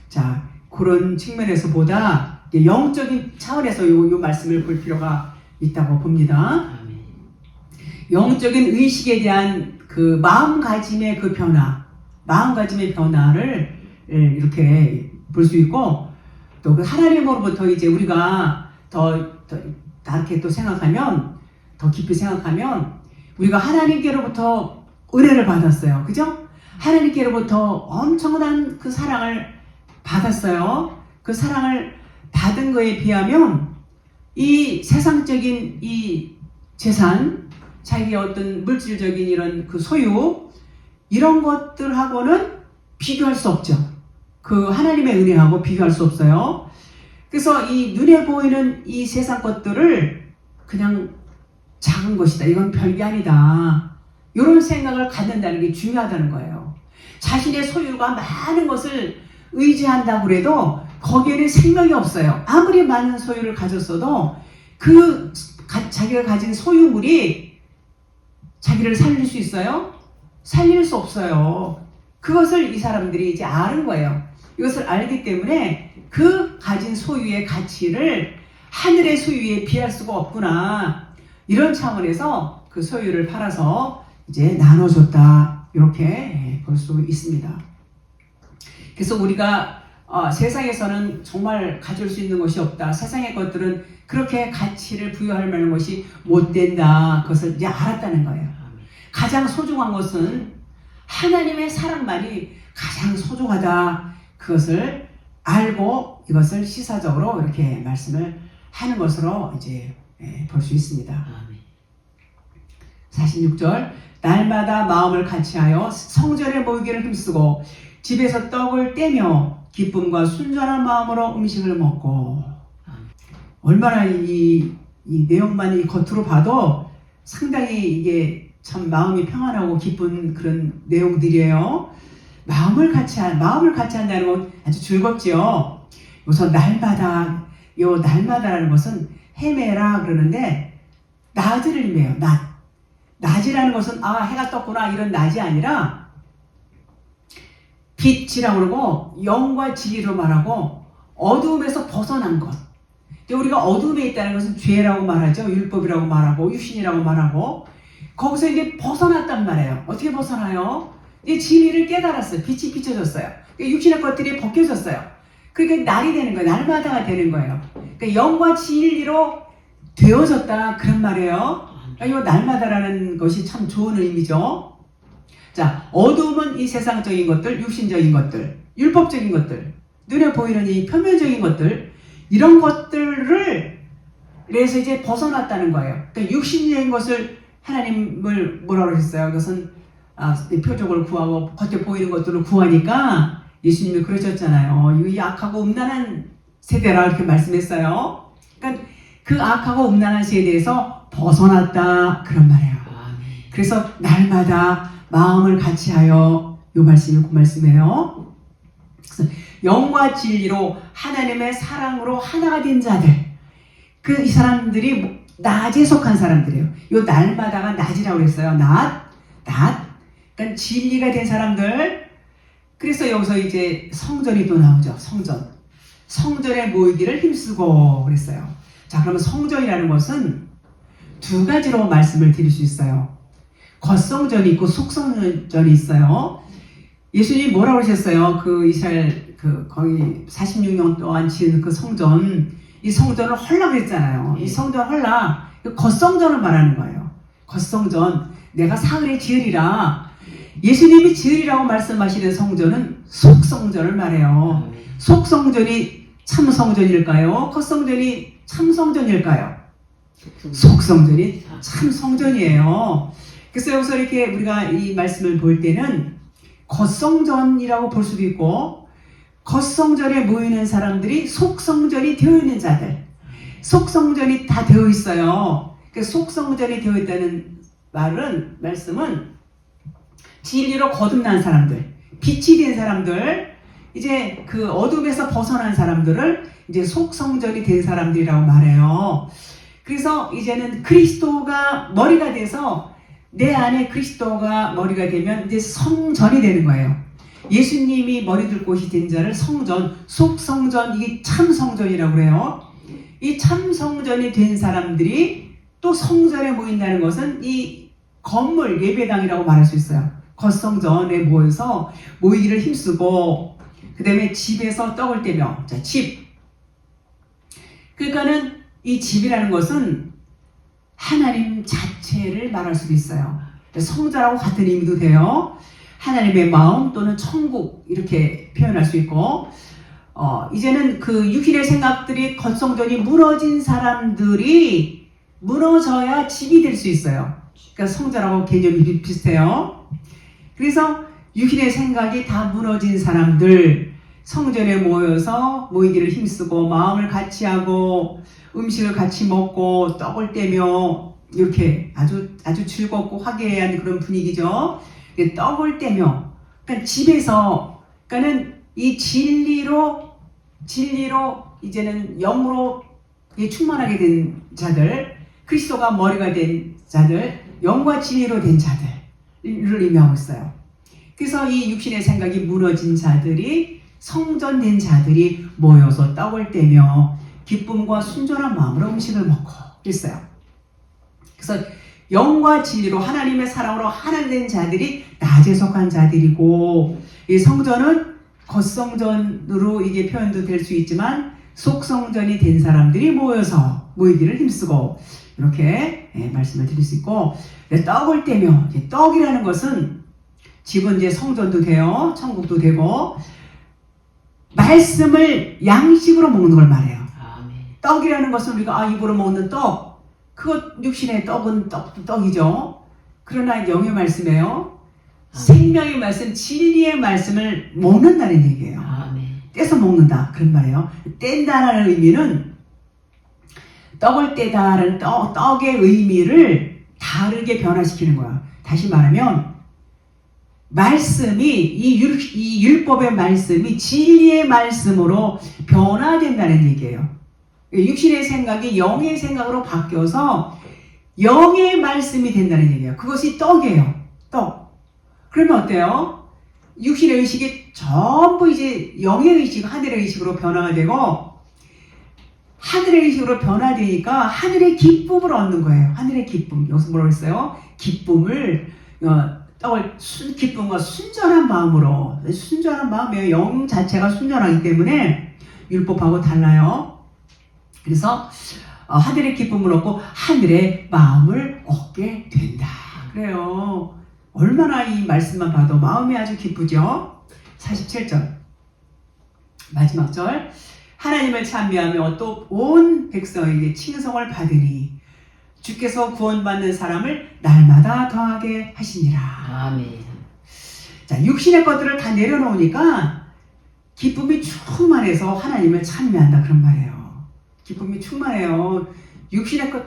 자, 그런 측면에서 보다 영적인 차원에서 요 말씀을 볼 필요가 있다고 봅니다. 영적인 의식에 대한 그 마음가짐의 그 변화, 마음가짐의 변화를 이렇게 볼 수 있고, 또 그 하나님으로부터 이제 우리가 더 다르게 또 생각하면, 더 깊이 생각하면, 우리가 하나님께로부터 은혜를 받았어요. 그죠? 하나님께로부터 엄청난 그 사랑을 받았어요. 그 사랑을 받은 거에 비하면, 이 세상적인 이 재산, 자기의 어떤 물질적인 이런 그 소유, 이런 것들하고는 비교할 수 없죠. 그 하나님의 은혜하고 비교할 수 없어요. 그래서 이 눈에 보이는 이 세상 것들을 그냥 작은 것이다. 이건 별게 아니다. 이런 생각을 갖는다는 게 중요하다는 거예요. 자신의 소유가 많은 것을 의지한다고 해도 거기에는 생명이 없어요. 아무리 많은 소유를 가졌어도 그 자기가 가진 소유물이 자기를 살릴 수 있어요? 살릴 수 없어요. 그것을 이 사람들이 이제 아는 거예요. 이것을 알기 때문에 그 가진 소유의 가치를 하늘의 소유에 비할 수가 없구나. 이런 차원에서 그 소유를 팔아서 이제 나눠줬다. 이렇게 볼 수 있습니다. 그래서 우리가 세상에서는 정말 가질 수 있는 것이 없다. 세상의 것들은 그렇게 가치를 부여할 만한 것이 못 된다. 그것을 이제 알았다는 거예요. 가장 소중한 것은 하나님의 사랑만이 가장 소중하다. 그것을 알고 이것을 시사적으로 이렇게 말씀을 하는 것으로 이제 볼 수 있습니다. 46절. 날마다 마음을 같이하여 성전에 모이기를 힘쓰고 집에서 떡을 떼며 기쁨과 순전한 마음으로 음식을 먹고. 얼마나 이 내용만 이 겉으로 봐도 상당히 이게 참 마음이 평안하고 기쁜 그런 내용들이에요. 마음을 같이 한다는 건 아주 즐겁지요. 우선 날마다, 날마다라는 것은 헤매라 그러는데 낮을 의미해요. 낮이라는 것은 해가 떴구나 이런 낮이 아니라 빛이라고 그러고 영과 진리로 말하고 어두움에서 벗어난 것. 우리가 어두움에 있다는 것은 죄라고 말하죠. 율법이라고 말하고 육신이라고 말하고 거기서 이제 벗어났단 말이에요. 어떻게 벗어나요? 이제 진리를 깨달았어요. 빛이 비춰졌어요. 육신의 것들이 벗겨졌어요. 그러니까 날이 되는 거예요. 날마다가 되는 거예요. 그러니까 영과 진리로 되어졌다 그런 말이에요. 이 날마다라는 것이 참 좋은 의미죠. 자, 어두움은 이 세상적인 것들, 육신적인 것들, 율법적인 것들, 눈에 보이는 이 표면적인 것들, 이런 것들을 그래서 이제 벗어났다는 거예요. 그러니까 육신적인 것을 하나님을 뭐라고 그러셨어요? 그것은 표적을 구하고 겉에 보이는 것들을 구하니까 예수님이 그러셨잖아요. 이 악하고 음란한 세대라 이렇게 말씀했어요. 그러니까 그 악하고 음란한 세대에서 벗어났다 그런 말이에요. 아멘. 그래서 날마다 마음을 같이하여 요 말씀이 그 말씀이에요. 그래서 영과 진리로 하나님의 사랑으로 하나가 된 자들, 이 사람들이 낮에 속한 사람들이에요. 요 날마다가 낮이라고 그랬어요. 낮. 그러니까 진리가 된 사람들. 그래서 여기서 이제 성전이 또 나오죠. 성전에 모이기를 힘쓰고 그랬어요. 자, 그러면 성전이라는 것은 두 가지로 말씀을 드릴 수 있어요. 겉성전이 있고 속성전이 있어요. 예수님이 뭐라고 하셨어요? 이스라엘 거의 46년 동안 지은 그 성전, 이 성전을 헐라 그랬잖아요. 이 성전 헐라, 겉성전을 말하는 거예요. 겉성전, 내가 사흘에 지으리라. 예수님이 지으리라고 말씀하시는 성전은 속성전을 말해요. 속성전이 참성전일까요? 겉성전이 참성전일까요? 속성전이 참성전이에요. 그래서 여기서 이렇게 우리가 이 말씀을 볼 때는 겉성전이라고 볼 수도 있고, 겉성전에 모이는 사람들이 속성전이 되어 있는 자들, 속성전이 다 되어 있어요. 속성전이 되어 있다는 말씀은 진리로 거듭난 사람들, 빛이 된 사람들, 이제 그 어둠에서 벗어난 사람들을 이제 속성전이 된 사람들이라고 말해요. 그래서 이제는 그리스도가 머리가 돼서 내 안에 그리스도가 머리가 되면 이제 성전이 되는 거예요. 예수님이 머리 둘 곳이 된 자를 성전, 속성전, 이게 참성전이라고 그래요. 이 참성전이 된 사람들이 또 성전에 모인다는 것은 이 건물 예배당이라고 말할 수 있어요. 겉성전에 모여서 모이기를 힘쓰고, 그 다음에 집에서 떡을 떼며, 자, 집. 그러니까는 이 집이라는 것은 하나님 자체를 말할 수도 있어요. 성자라고 같은 의미도 돼요. 하나님의 마음 또는 천국 이렇게 표현할 수 있고, 이제는 그 육신의 생각들이 겉성전이 무너진 사람들이 무너져야 집이 될 수 있어요. 그러니까 성자라고 개념이 비슷해요. 그래서 육신의 생각이 다 무너진 사람들, 성전에 모여서 모이기를 힘쓰고 마음을 같이 하고 음식을 같이 먹고 떡을 떼며 이렇게 아주 즐겁고 화기애애한 그런 분위기죠. 떡을 떼며, 그러니까 집에서, 그러니까는 이 진리로 이제는 영으로 충만하게 된 자들, 그리스도가 머리가 된 자들, 영과 진리로 된 자들을 의미하고 있어요. 그래서 이 육신의 생각이 무너진 자들이, 성전된 자들이 모여서 떡을 떼며 기쁨과 순전한 마음으로 음식을 먹고 그랬어요. 그래서 영과 진리로 하나님의 사랑으로 하나 된 자들이 낮에 속한 자들이고, 이 성전은 겉성전으로 이게 표현도 될 수 있지만 속성전이 된 사람들이 모여서 모이기를 힘쓰고 이렇게 말씀을 드릴 수 있고, 떡을 떼며, 떡이라는 것은 집은 이제 성전도 돼요, 천국도 되고, 말씀을 양식으로 먹는 걸 말해요. 아멘. 떡이라는 것은 우리가 입으로 먹는 떡, 그것 육신의 떡은 떡이죠. 그러나 영의 말씀이에요. 생명의 말씀, 진리의 말씀을 먹는다는 얘기예요. 아멘. 떼서 먹는다 그런 말이에요. 뗀다라는 의미는 떡을 떼다라는 떡의 의미를 다르게 변화시키는 거야. 다시 말하면 말씀이 이 율법의 말씀이 진리의 말씀으로 변화된다는 얘기예요. 육신의 생각이 영의 생각으로 바뀌어서 영의 말씀이 된다는 얘기예요. 그것이 떡이에요. 떡. 그러면 어때요? 육신의 의식이 전부 이제 영의 의식, 하늘의 의식으로 변화가 되고, 하늘의 의식으로 변화되니까 하늘의 기쁨을 얻는 거예요. 하늘의 기쁨. 여기서 뭐라고 했어요? 기쁨을, 기쁨과 순전한 마음으로, 순전한 마음이에요. 영 자체가 순전하기 때문에 율법하고 달라요. 그래서 하늘의 기쁨을 얻고 하늘의 마음을 얻게 된다. 그래요. 얼마나 이 말씀만 봐도 마음이 아주 기쁘죠? 47절 마지막 절, 하나님을 찬미하며 또 온 백성에게 칭송을 받으니 주께서 구원받는 사람을 날마다 더하게 하시니라. 아멘. 자, 육신의 것들을 다 내려놓으니까 기쁨이 충만해서 하나님을 찬미한다 그런 말이에요. 기쁨이 충만해요. 육신의 것,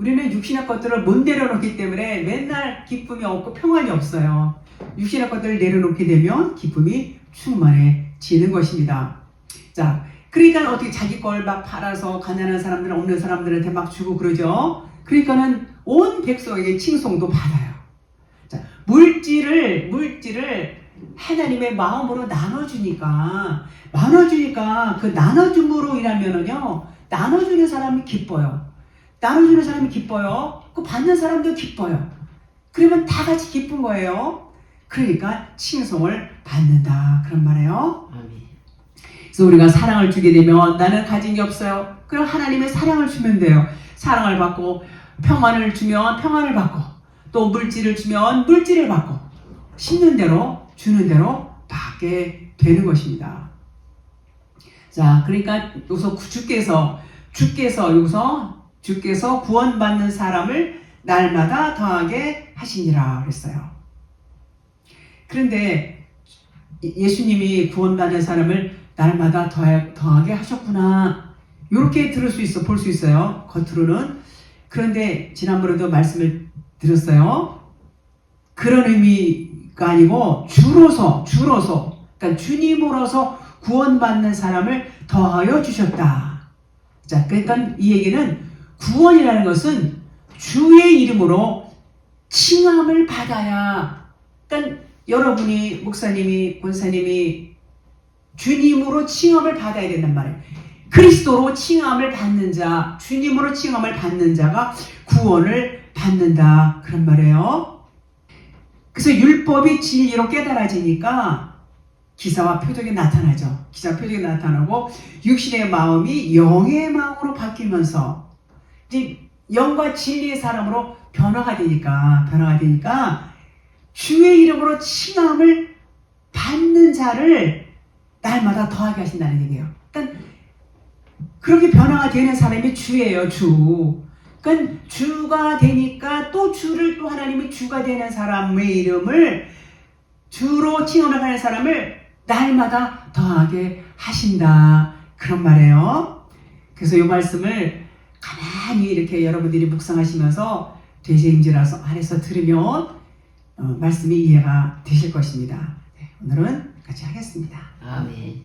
우리는 육신의 것들을 못 내려놓기 때문에 맨날 기쁨이 없고 평안이 없어요. 육신의 것들을 내려놓게 되면 기쁨이 충만해지는 것입니다. 자, 그러니까 어떻게 자기 걸 막 팔아서 가난한 사람들, 없는 사람들한테 막 주고 그러죠. 그러니까는 온 백성에게 칭송도 받아요. 자, 물질을 하나님의 마음으로 나눠주니까 그 나눠줌으로 인하면은요, 나눠주는 사람이 기뻐요. 나눠주는 사람이 기뻐요. 그 받는 사람도 기뻐요. 그러면 다 같이 기쁜 거예요. 그러니까 칭송을 받는다 그런 말이에요. 아멘. 그래서 우리가 사랑을 주게 되면 나는 가진 게 없어요. 그럼 하나님의 사랑을 주면 돼요. 사랑을 받고 평안을 주면 평안을 받고 또 물질을 주면 물질을 받고 심는 대로 주는 대로 받게 되는 것입니다. 자, 그러니까 여기서 주께서 구원받는 사람을 날마다 더하게 하시니라 그랬어요. 그런데 예수님이 구원받는 사람을 날마다 더하게 하셨구나. 이렇게 들을 수 있어, 볼 수 있어요. 겉으로는. 그런데 지난번에도 말씀을 드렸어요. 그런 의미가 아니고 주로서, 그러니까 주님으로서 구원받는 사람을 더하여 주셨다. 자, 그러니까 이 얘기는 구원이라는 것은 주의 이름으로 칭함을 받아야, 그러니까 여러분이, 목사님이, 권사님이 주님으로 칭함을 받아야 된단 말이에요. 그리스도로 칭함을 받는 자, 주님으로 칭함을 받는 자가 구원을 받는다 그런 말이에요. 그래서 율법이 진리로 깨달아지니까 기사와 표적이 나타나죠. 기사와 표적이 나타나고 육신의 마음이 영의 마음으로 바뀌면서 이제 영과 진리의 사람으로 변화가 되니까 주의 이름으로 칭함을 받는 자를 날마다 더하게 하신다는 얘기예요. 그러니까 그렇게 변화가 되는 사람이 주예요, 주. 그러니까 주가 되니까 또 주를 또 하나님이 주가 되는 사람의 이름을 주로 칭함을 하는 사람을 날마다 더하게 하신다 그런 말이에요. 그래서 이 말씀을 가만히 이렇게 여러분들이 묵상하시면서 되새김질 안에서 들으면 말씀이 이해가 되실 것입니다. 네, 오늘은 같이 하겠습니다. 아멘.